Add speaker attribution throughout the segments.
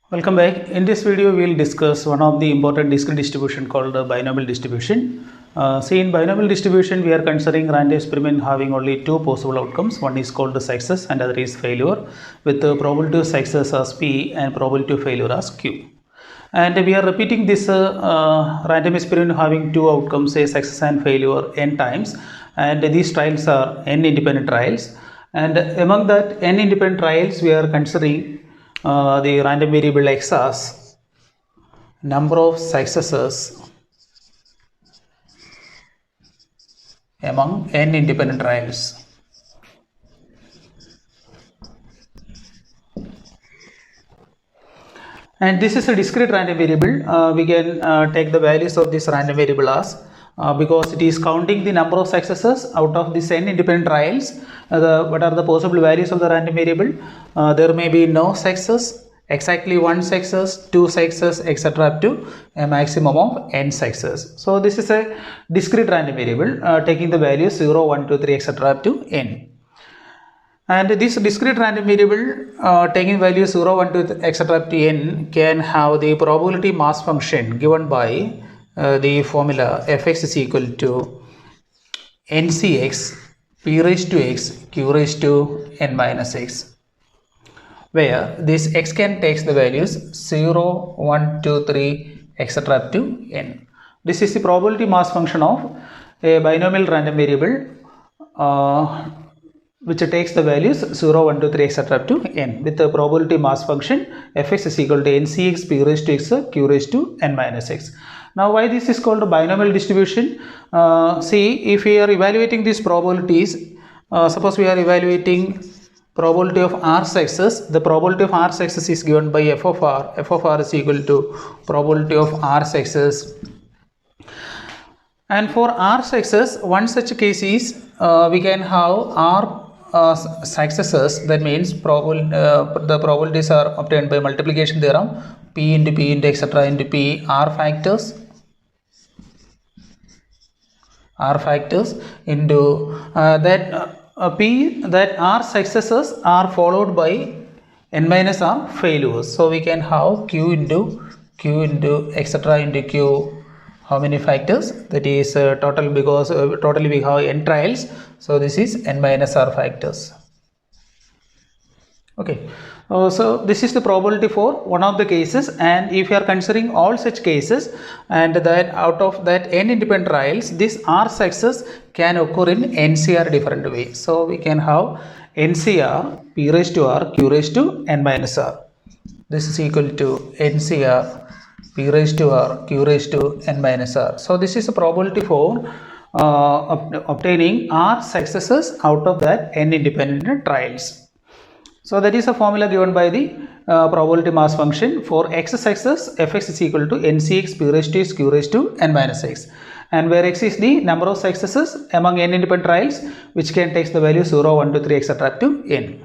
Speaker 1: Welcome back. In this video, we will discuss one of the important discrete distribution called the binomial distribution. See, in binomial distribution, we are considering random experiment having only two possible outcomes. One is called the success and other is failure, with the probability of success as P and probability of failure as Q. And we are repeating this random experiment having two outcomes, say success and failure n times. And these trials are n independent trials. And among that n independent trials, we are considering the random variable x as number of successes among n independent trials. And this is a discrete random variable. We can take the values of this random variable as because it is counting the number of successes out of these n independent trials. What are the possible values of the random variable? There may be no success, exactly one success, two success, etc. up to a maximum of n success. So this is a discrete random variable taking the values 0, 1, 2, 3, etc. up to n. And this discrete random variable taking values 0, 1, 2, etc. up to n can have the probability mass function given by the formula fx is equal to ncx p raised to x q raised to n minus x, where this x can takes the values 0, 1, 2, 3, etc. up to n. This is the probability mass function of a binomial random variable which takes the values 0, 1, 2, 3, etc. up to n with the probability mass function fx is equal to ncx p raised to x q raised to n minus x. Now, why this is called a binomial distribution? See, if we are evaluating these probabilities, suppose we are evaluating probability of r success. The probability of r success is given by f of r. F of r is equal to probability of r success. And for r success, one such case is we can have r successes. That means the probabilities are obtained by multiplication theorem. P into etc. into p r factors into p that r successes are followed by n minus r failures. So we can have q into etc. into q. How many factors? That is total, because totally we have n trials. So this is n minus r factors. Okay. So this is the probability for one of the cases, and if you are considering all such cases, and that out of that n independent trials, this r success can occur in NCR different way. So we can have NCR p raised to r q raised to n minus r. This is equal to NCR p raised to r q raised to n minus r. So this is a probability for obtaining r successes out of that n independent trials. So that is a formula given by the probability mass function. For x success, fx is equal to ncx p raised to x q raised to n minus x, and where x is the number of successes among n independent trials which can take the value 0, 1, 2, 3, etc. up to n.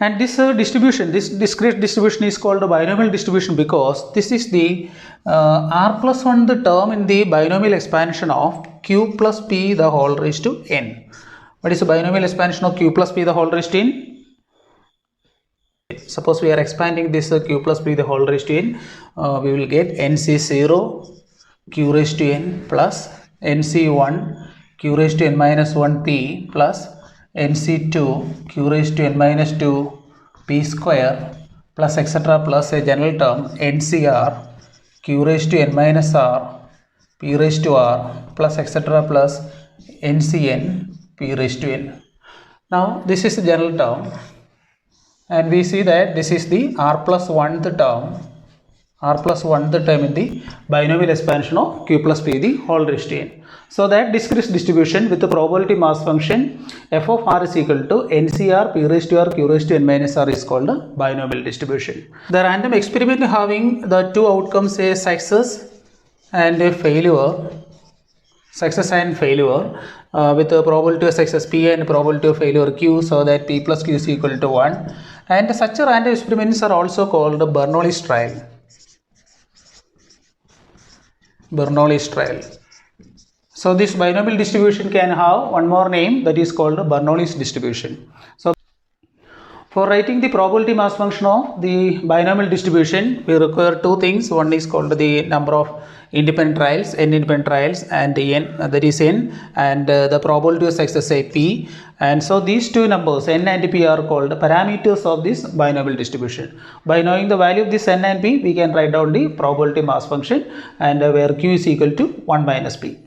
Speaker 1: And this distribution, this discrete distribution is called a binomial distribution because this is the r plus 1 the term in the binomial expansion of q plus p the whole raised to n. What is the binomial expansion of q plus p the whole raised to n? Suppose we are expanding this q plus p the whole raised to n, we will get nc0 q raised to n plus nc1 q raised to n minus 1 p plus nc2 q raised to n minus 2 p square plus etc. plus a general term ncr q raised to n minus r p raised to r plus etc. plus ncn p raised to n. Now this is the general term, and we see that this is the r plus 1 the term in the binomial expansion of q plus p the whole raised to n. So that discrete distribution with the probability mass function f of r is equal to ncr p raised to r q raised to n minus r is called a binomial distribution. The random experiment having the two outcomes, say success and a failure, with the probability of success p and probability of failure q, so that p plus q is equal to 1. And such random experiments are also called Bernoulli's trial. So this binomial distribution can have one more name, that is called Bernoulli's distribution. So For writing the probability mass function of the binomial distribution, we require two things. One is called the number of independent trials, n independent trials, and n, that is n, and the probability of success, say p. And so these two numbers, n and p, are called parameters of this binomial distribution. By knowing the value of this n and p, we can write down the probability mass function, and where q is equal to 1 minus p.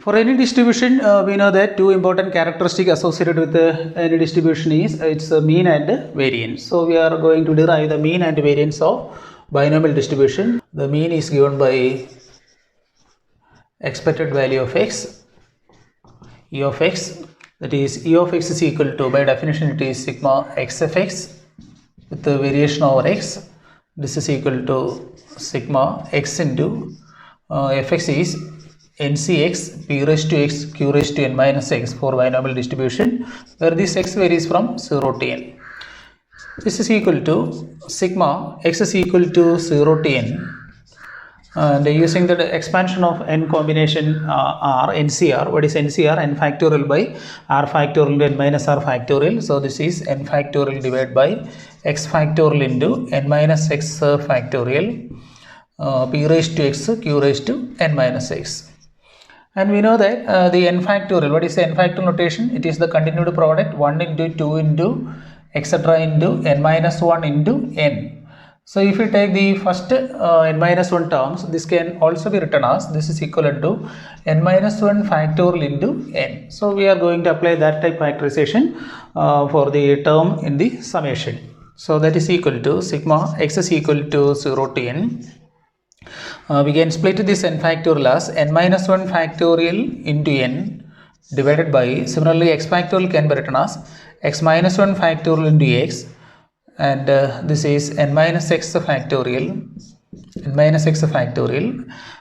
Speaker 1: For any distribution, we know that two important characteristics associated with any distribution is its mean and variance. So we are going to derive the mean and variance of binomial distribution. The mean is given by expected value of x, e of x, that is e of x is equal to, by definition it is sigma x of x with the variation over x. This is equal to sigma x into fx is ncx p raised to x q raised to n minus x for binomial distribution, where this x varies from 0 to n. This is equal to sigma x is equal to 0 to n, and using the expansion of n combination r, ncr. What is ncr? N factorial by r factorial into n minus r factorial. So this is n factorial divided by x factorial into n minus x factorial, p raised to x q raised to n minus x. And we know that the n factorial, what is the n factorial notation? It is the continued product 1 into 2 into etc. into n minus 1 into n. So if you take the first n minus 1 terms, this can also be written as, this is equivalent to n minus 1 factorial into n. So we are going to apply that type factorization for the term in the summation. So that is equal to sigma x is equal to 0 to n. We can split this n factorial as n minus 1 factorial into n divided by, similarly x factorial can be written as x minus 1 factorial into x, and this is n minus x factorial,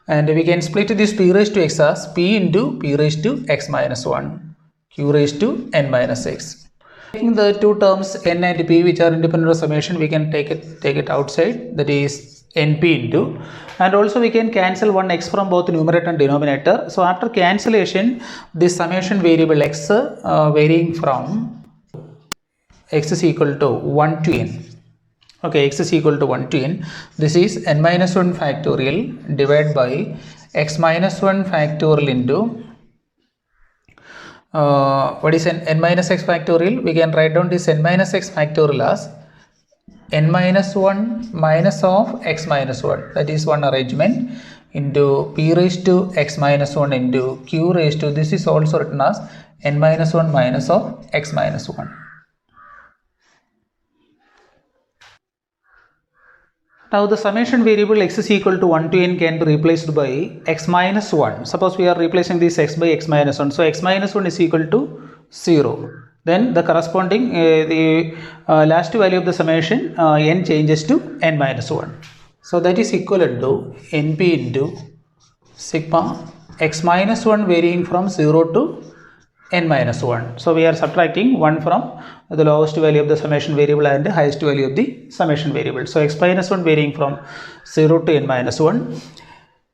Speaker 1: and we can split this p raised to x as p into p raised to x minus 1 q raised to n minus x. Taking the two terms n and p which are independent of summation, we can take it outside, that is np into, and also we can cancel one x from both numerator and denominator. So after cancellation, this summation variable x varying from x is equal to 1 to n. Okay, x is equal to 1 to n. This is n minus 1 factorial divided by x minus 1 factorial into what is n minus x factorial? We can write down this n minus x factorial as n minus 1 minus of x minus 1, that is one arrangement, into p raised to x minus 1 into q raised to, this is also written as n minus 1 minus of x minus 1. Now the summation variable x is equal to 1 to n can be replaced by x minus 1. Suppose we are replacing this x by x minus 1. So x minus 1 is equal to 0. Then the corresponding last value of the summation n changes to n minus 1. So that is equivalent to np into sigma x minus 1 varying from 0 to n minus 1. So we are subtracting 1 from the lowest value of the summation variable and the highest value of the summation variable. So x minus 1 varying from 0 to n minus 1.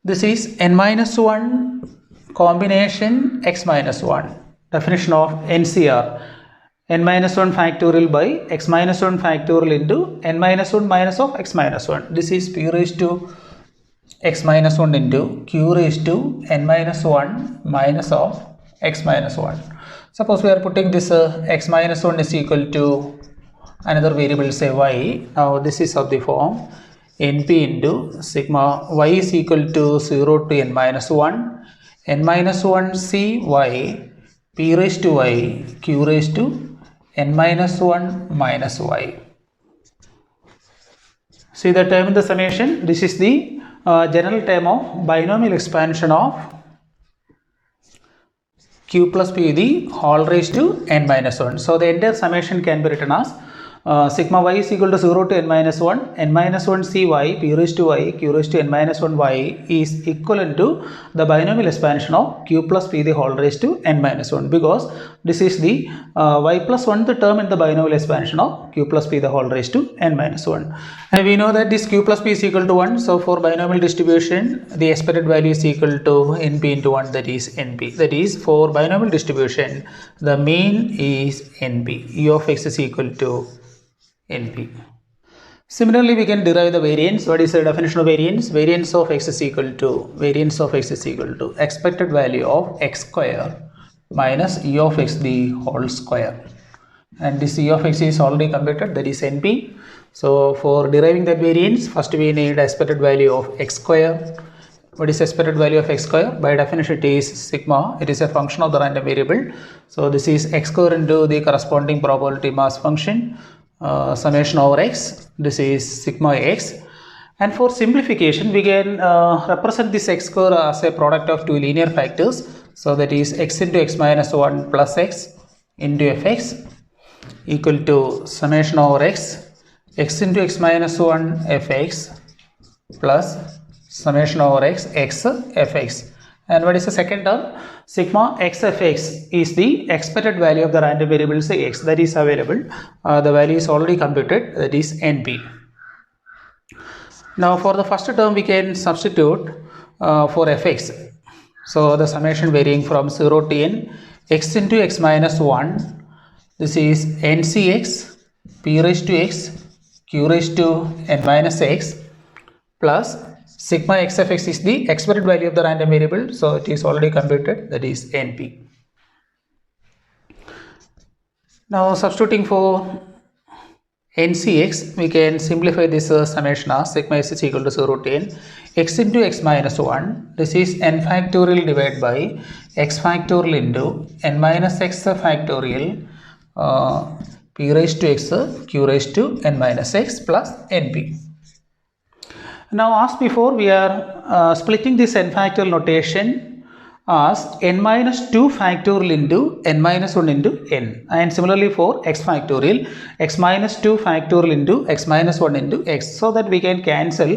Speaker 1: This is n minus 1 combination x minus 1. Definition of NCR. N minus 1 factorial by x minus 1 factorial into n minus 1 minus of x minus 1. This is p raised to x minus 1 into q raised to n minus 1 minus of x minus 1. Suppose we are putting this x minus 1 is equal to another variable, say y. Now this is of the form np into sigma y is equal to 0 to n minus 1, n minus 1 c y, p raised to y, q raised to n minus 1 minus y. See the term in the summation. This is the general term of binomial expansion of q plus p the whole raised to n minus 1. So the entire summation can be written as sigma y is equal to 0 to n minus 1, n minus 1 cy, p raised to y, q raised to n minus 1 y is equivalent to the binomial expansion of q plus p the whole raised to n minus 1, because this is the y plus 1th term in the binomial expansion of q plus p the whole raised to n minus 1. And we know that this q plus p is equal to 1, so for binomial distribution the expected value is equal to np into 1, that is np. That is, for binomial distribution the mean is np, e of x is equal to np. Similarly, we can derive the variance. What is the definition of variance? Variance of x is equal to expected value of x square minus e of x the whole square, and this e of x is already computed, that is np. So for deriving that variance, first we need expected value of x square. What is expected value of x square? By definition it is sigma. It is a function of the random variable. So this is x square into the corresponding probability mass function, summation over x. This is sigma x. And for simplification we can represent this x square as a product of two linear factors. So that is x into x minus 1 plus x into fx equal to summation over x into x minus 1 fx plus summation over x fx. And what is the second term? Sigma x fx is the expected value of the random variable say x that is available. The value is already computed, that is np. Now for the first term we can substitute for fx. So the summation varying from 0 to n, x into x minus 1, this is ncx, p raised to x, q raised to n minus x, plus sigma x of x is the expected value of the random variable, so it is already computed, that is np. Now substituting for ncx, we can simplify this summation as sigma x is equal to 0 to n, x into x minus 1, this is n factorial divided by x factorial into n minus x factorial, p raised to x, q raised to n minus x plus np. Now as before, we are splitting this n factorial notation as n minus 2 factorial into n minus 1 into n, and similarly for x factorial, x minus 2 factorial into x minus 1 into x, so that we can cancel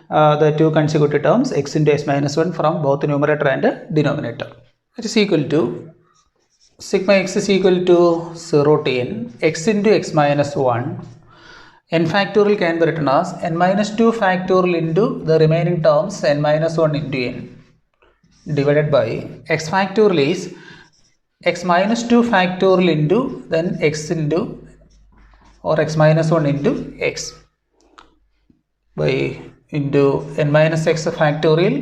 Speaker 1: the two consecutive terms x into x minus 1 from both numerator and denominator. It is equal to sigma x is equal to 0 to n, x into x minus 1, n factorial can be written as n minus 2 factorial into the remaining terms n minus 1 into n divided by x factorial is x minus 2 factorial into then x into or x minus 1 into x by into n minus x factorial.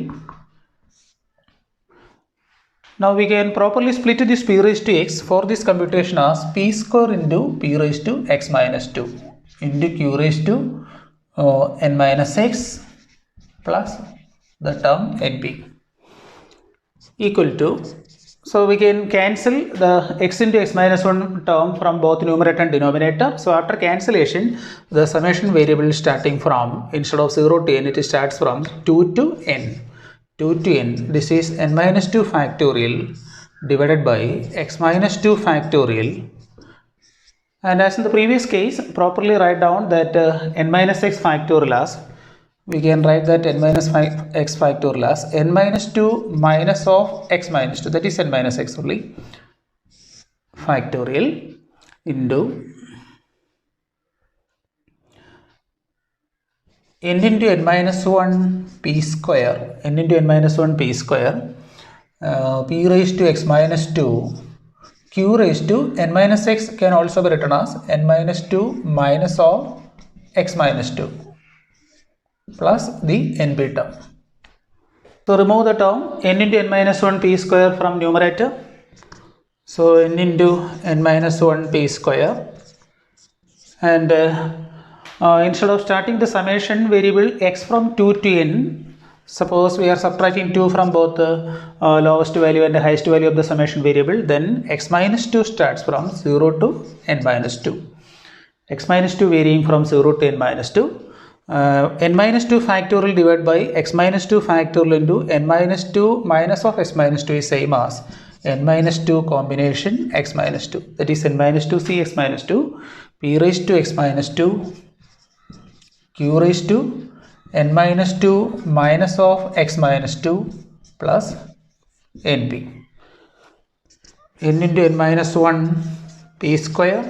Speaker 1: Now we can properly split this p raised to x for this computation as p square into p raised to x minus 2 into q raised to n minus x plus the term np equal to, so we can cancel the x into x minus 1 term from both numerator and denominator. So after cancellation, the summation variable starting from, instead of 0 to n, it starts from 2 to n. 2 to n, this is n minus 2 factorial divided by x minus 2 factorial. And as in the previous case, properly write down that n minus x factorial as, we can write that n minus x factorial as n minus 2 minus of x minus 2, that is n minus x only, factorial into n into n minus 1 p square, n into n minus 1 p square, p raised to x minus 2, q raised to n minus x can also be written as n minus 2 minus of x minus 2 plus the np term. So remove the term n into n minus 1 p square from numerator. So n into n minus 1 p square, and instead of starting the summation variable x from 2 to n, suppose we are subtracting 2 from both the lowest value and the highest value of the summation variable, then x minus 2 starts from 0 to n minus 2. X minus 2 varying from 0 to n minus 2. N minus 2 factorial divided by x minus 2 factorial into n minus 2 minus of x minus 2 is same as n minus 2 combination x minus 2, that is n minus 2 c x minus 2 p raised to x minus 2 q raised to n minus 2 minus of x minus 2 plus np. N into n minus 1 p square.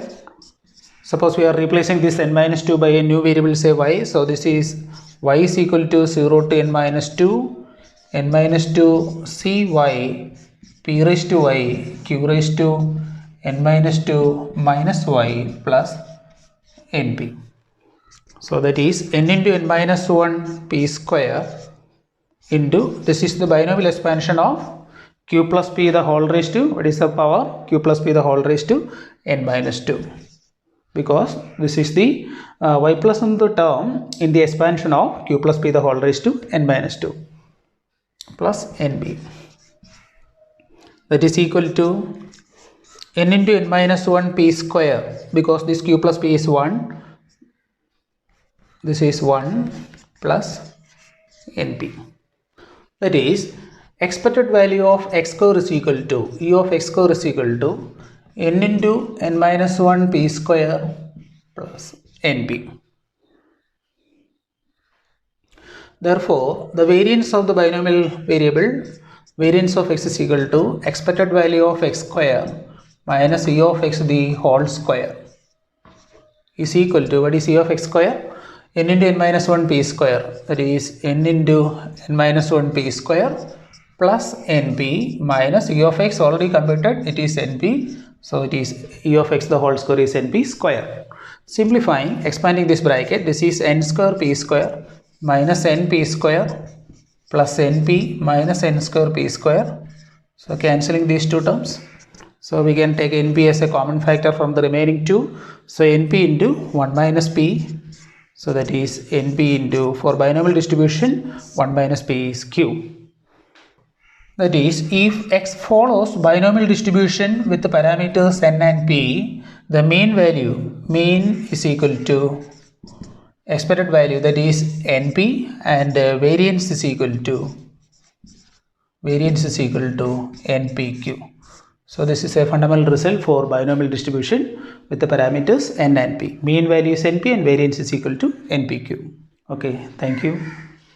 Speaker 1: Suppose we are replacing this n minus 2 by a new variable, say y. So this is y is equal to 0 to n minus 2, n minus 2 cy p raised to y q raised to n minus 2 minus y plus np. So that is n into n minus 1 p square into, this is the binomial expansion of q plus p the whole raised to, what is the power, q plus p the whole raised to n minus 2, because this is the y plus n the term in the expansion of q plus p the whole raised to n minus 2 plus nb. That is equal to n into n minus 1 p square, because this q plus p is 1, this is 1 plus np. That is, expected value of x square is equal to, e of x square is equal to n into n minus 1 p square plus np. Therefore, the variance of the binomial variable, variance of x is equal to expected value of x square minus e of x the whole square is equal to, what is e of x square? N into n minus 1 p square, that is n into n minus 1 p square plus np minus e of x already computed, it is np, so it is e of x the whole square is np square. Simplifying, expanding this bracket, this is n square p square minus np square plus np minus n square p square. So cancelling these two terms, so we can take np as a common factor from the remaining two, so np into 1 minus p, so that is np into, for binomial distribution 1 minus p is q. That is, if x follows binomial distribution with the parameters n and p, the mean value, mean is equal to expected value, that is np, and variance is equal to npq. So this is a fundamental result for binomial distribution with the parameters n and p. Mean value is np and variance is equal to npq. Okay, thank you.